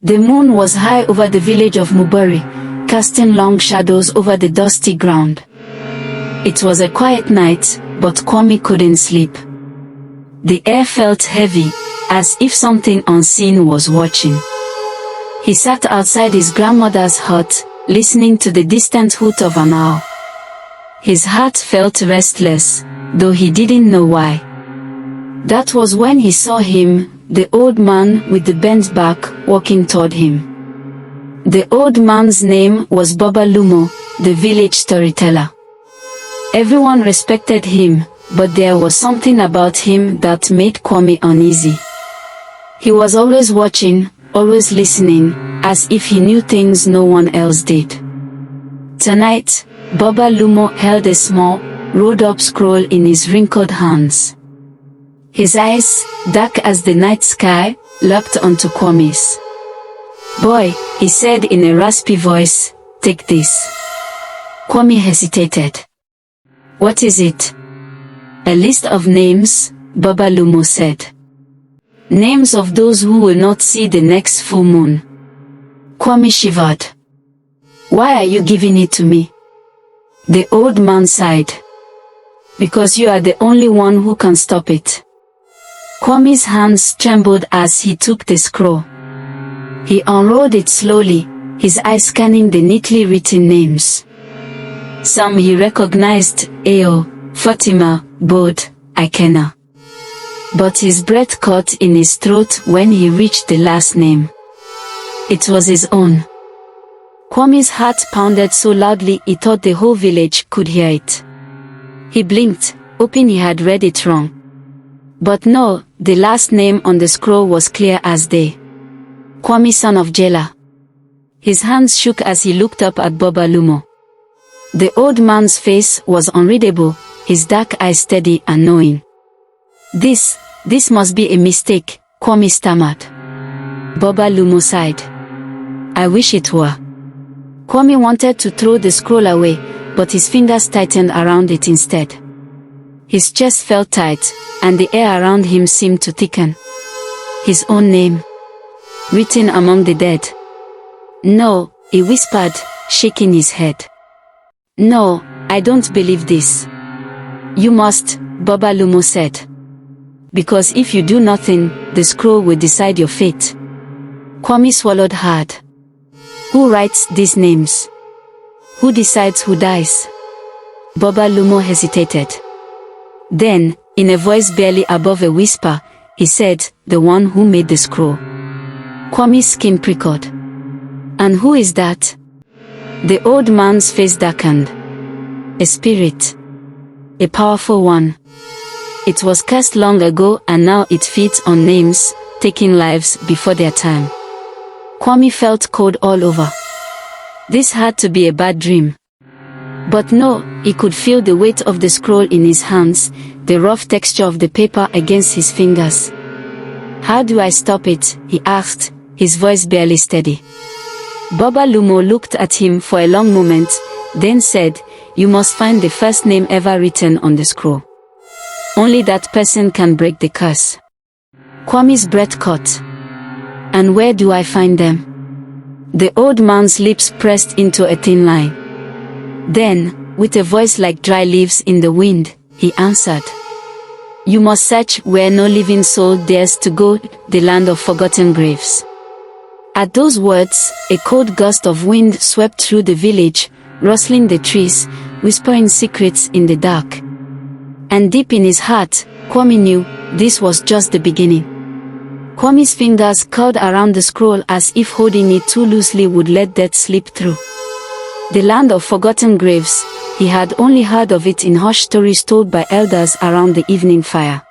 The moon was high over the village of Mubari, casting long shadows over the dusty ground. It was a quiet night, but Kwame couldn't sleep. The air felt heavy, as if something unseen was watching. He sat outside his grandmother's hut, listening to the distant hoot of an owl. His heart felt restless, though he didn't know why. That was when he saw him, the old man with the bent back, walking toward him. The old man's name was Baba Lumo, the village storyteller. Everyone respected him, but there was something about him that made Kwame uneasy. He was always watching, always listening, as if he knew things no one else did. Tonight, Baba Lumo held a small, rolled-up scroll in his wrinkled hands. His eyes, dark as the night sky, locked onto Kwame's. "Boy," he said in a raspy voice, "take this." Kwame hesitated. "What is it?" "A list of names," Baba Lumo said. "Names of those who will not see the next full moon." Kwame shivered. "Why are you giving it to me?" The old man sighed. "Because you are the only one who can stop it." Kwame's hands trembled as he took the scroll. He unrolled it slowly, his eyes scanning the neatly written names. Some he recognized: Eo, Fatima, Bod, Ikena. But his breath caught in his throat when he reached the last name. It was his own. Kwame's heart pounded so loudly he thought the whole village could hear it. He blinked, hoping he had read it wrong. But no, the last name on the scroll was clear as day. Kwame, son of Jela. His hands shook as he looked up at Baba Lumo. The old man's face was unreadable, his dark eyes steady and knowing. This must be a mistake," Kwame stammered. Baba Lumo sighed. "I wish it were." Kwame wanted to throw the scroll away, but his fingers tightened around it instead. His chest felt tight, and the air around him seemed to thicken. His own name, written among the dead. "No," he whispered, shaking his head. "No, I don't believe this." "You must," Baba Lumo said. "Because if you do nothing, the scroll will decide your fate." Kwame swallowed hard. "Who writes these names? Who decides who dies?" Baba Lumo hesitated. Then, in a voice barely above a whisper, he said, "The one who made the scroll." Kwame's skin prickled. "And who is that?" The old man's face darkened. "A spirit. A powerful one. It was cast long ago and now it feeds on names, taking lives before their time." Kwame felt cold all over. This had to be a bad dream. But no, he could feel the weight of the scroll in his hands, the rough texture of the paper against his fingers. "How do I stop it?" he asked, his voice barely steady. Baba Lumo looked at him for a long moment, then said, "You must find the first name ever written on the scroll. Only that person can break the curse." Kwame's breath caught. "And where do I find them?" The old man's lips pressed into a thin line. Then, with a voice like dry leaves in the wind, he answered, "You must search where no living soul dares to go, the land of forgotten graves." At those words, a cold gust of wind swept through the village, rustling the trees, whispering secrets in the dark. And deep in his heart, Kwame knew, this was just the beginning. Kwame's fingers curled around the scroll as if holding it too loosely would let death slip through. The land of forgotten graves, he had only heard of it in hushed stories told by elders around the evening fire.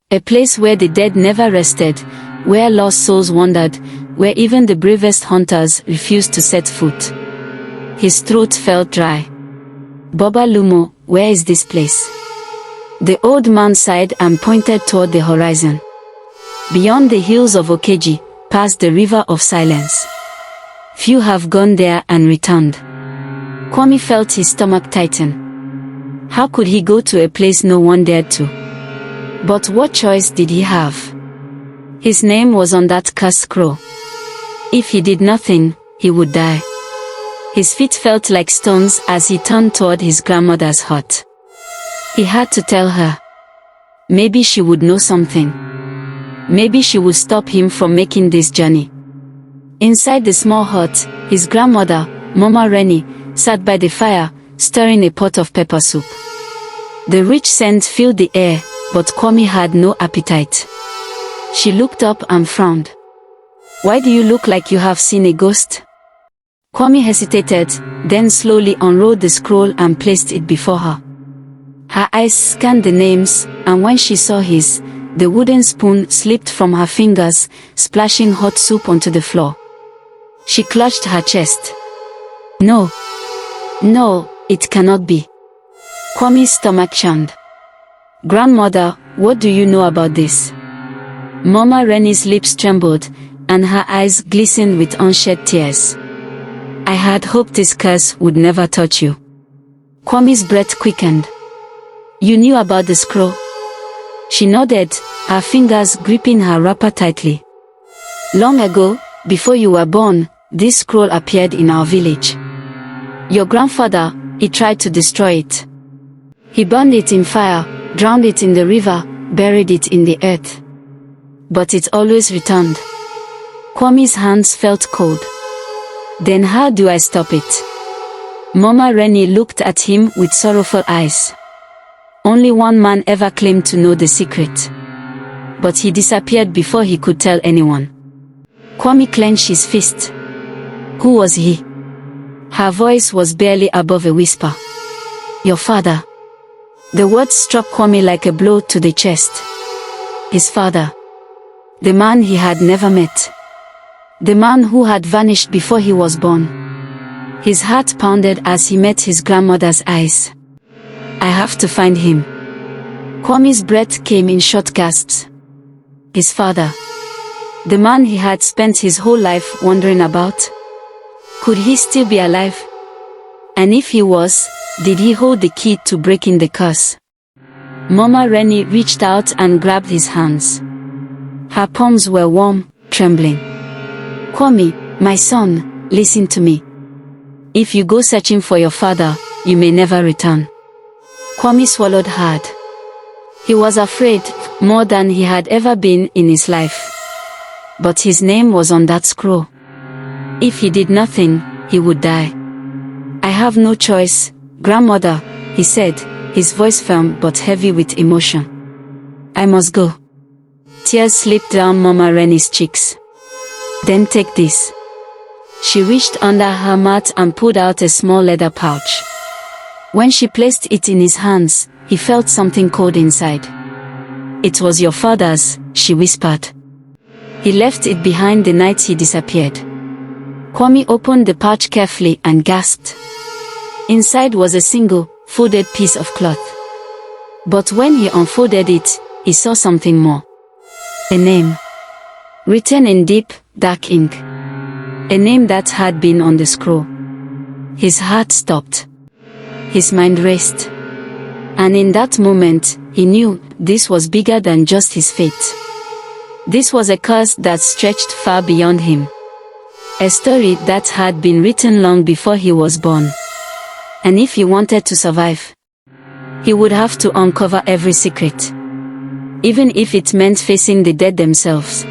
A place where the dead never rested, where lost souls wandered, where even the bravest hunters refused to set foot. His throat felt dry. "Baba Lumo, where is this place?" The old man sighed and pointed toward the horizon. "Beyond the hills of Okeji, past the river of silence. Few have gone there and returned." Kwame felt his stomach tighten. How could he go to a place no one dared to? But what choice did he have? His name was on that cursed scroll. If he did nothing, he would die. His feet felt like stones as he turned toward his grandmother's hut. He had to tell her. Maybe she would know something. Maybe she would stop him from making this journey. Inside the small hut, his grandmother, Mama Reni, sat by the fire, stirring a pot of pepper soup. The rich scent filled the air, but Kwame had no appetite. She looked up and frowned. "Why do you look like you have seen a ghost?" Kwame hesitated, then slowly unrolled the scroll and placed it before her. Her eyes scanned the names, and when she saw his, the wooden spoon slipped from her fingers, splashing hot soup onto the floor. She clutched her chest. No, it cannot be. Kwame's stomach churned. "Grandmother, what do you know about this?" Mama Reni's lips trembled, and her eyes glistened with unshed tears. "I had hoped this curse would never touch you." Kwame's breath quickened. "You knew about the scroll?" She nodded, her fingers gripping her wrapper tightly. "Long ago, before you were born, this scroll appeared in our village. Your grandfather, he tried to destroy it. He burned it in fire, drowned it in the river, buried it in the earth. But it always returned." Kwame's hands felt cold. "Then how do I stop it?" Mama Reni looked at him with sorrowful eyes. Only one man ever claimed to know the secret. But he disappeared before he could tell anyone. Kwame clenched his fist. "Who was he?" Her voice was barely above a whisper. "Your father." The words struck Kwame like a blow to the chest. His father. The man he had never met. The man who had vanished before he was born. His heart pounded as he met his grandmother's eyes. "I have to find him." Kwame's breath came in short gasps. His father. The man he had spent his whole life wondering about. Could he still be alive? And if he was, did he hold the key to breaking the curse? Mama Reni reached out and grabbed his hands. Her palms were warm, trembling. "Kwame, my son, listen to me. If you go searching for your father, you may never return." Kwame swallowed hard. He was afraid, more than he had ever been in his life. But his name was on that scroll. If he did nothing, he would die. "I have no choice, grandmother," he said, his voice firm but heavy with emotion. "I must go." Tears slipped down Mama Reni's cheeks. "Then take this." She reached under her mat and pulled out a small leather pouch. When she placed it in his hands, he felt something cold inside. "It was your father's," she whispered. "He left it behind the night he disappeared." Kwame opened the pouch carefully and gasped. Inside was a single, folded piece of cloth. But when he unfolded it, he saw something more. A name. Written in deep, dark ink. A name that had been on the scroll. His heart stopped. His mind raced. And in that moment, he knew this was bigger than just his fate. This was a curse that stretched far beyond him. A story that had been written long before he was born. And if he wanted to survive, he would have to uncover every secret. Even if it meant facing the dead themselves.